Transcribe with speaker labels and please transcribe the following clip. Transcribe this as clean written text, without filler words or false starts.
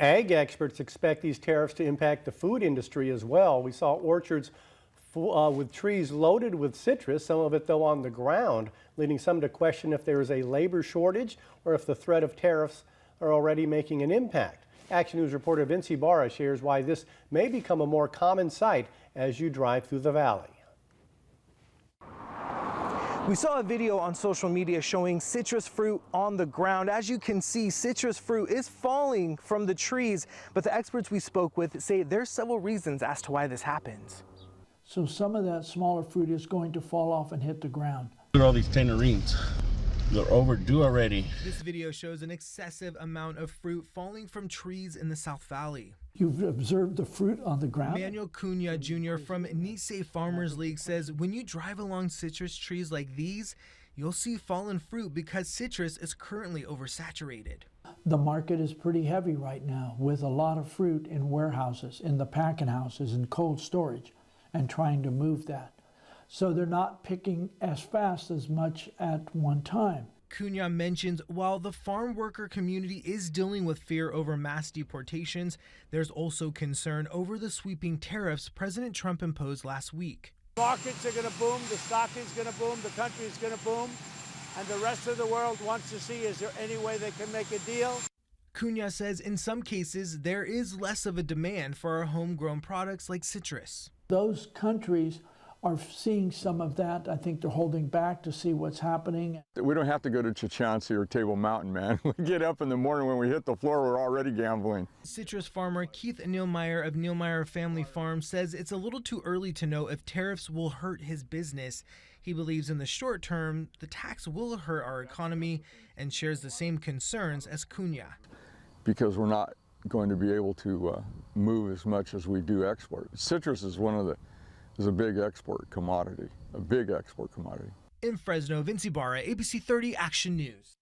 Speaker 1: Ag experts expect these tariffs to impact the food industry as well. We saw orchards with trees loaded with citrus, some of it though on the ground, leading some to question if there is a labor shortage or if the threat of tariffs are already making an impact. Action News reporter Vince Ibarra shares why this may become a more common sight as you drive through the valley.
Speaker 2: We saw a video on social media showing citrus fruit on the ground. As you can see, citrus fruit is falling from the trees, but the experts we spoke with say there's several reasons as to why this happens.
Speaker 3: So some of that smaller fruit is going to fall off and hit the ground.
Speaker 4: Look at all these tangerines. They're overdue already.
Speaker 2: This video shows an excessive amount of fruit falling from trees in the South Valley.
Speaker 3: You've observed the fruit on the ground?
Speaker 2: Manuel Cunha Jr. from Nisei Farmers League says when you drive along citrus trees like these, you'll see fallen fruit because citrus is currently oversaturated.
Speaker 3: The market is pretty heavy right now with a lot of fruit in warehouses, in the packing houses, in cold storage, and trying to move that. So they're not picking as fast as much at one time.
Speaker 2: Cunha mentions while the farm worker community is dealing with fear over mass deportations, there's also concern over the sweeping tariffs President Trump imposed last week.
Speaker 5: Markets are going to boom, the stock is going to boom, the country is going to boom, and the rest of the world wants to see is there any way they can make a deal?
Speaker 2: Cunha says in some cases there is less of a demand for our homegrown products like citrus.
Speaker 3: Those countries are seeing some of that. I think they're holding back to see what's happening.
Speaker 6: We don't have to go to Chichansi or Table Mountain, man. We get up in the morning, when we hit the floor, we're already gambling.
Speaker 2: Citrus farmer Keith Neilmeyer of Neilmeyer Family Farm says it's a little too early to know if tariffs will hurt his business. He believes in the short term, the tax will hurt our economy and shares the same concerns as Cunha.
Speaker 6: Because we're not going to be able to move as much as we do export. Citrus is is a big export commodity, a big export commodity.
Speaker 2: In Fresno, Vince Ibarra, ABC 30 Action News.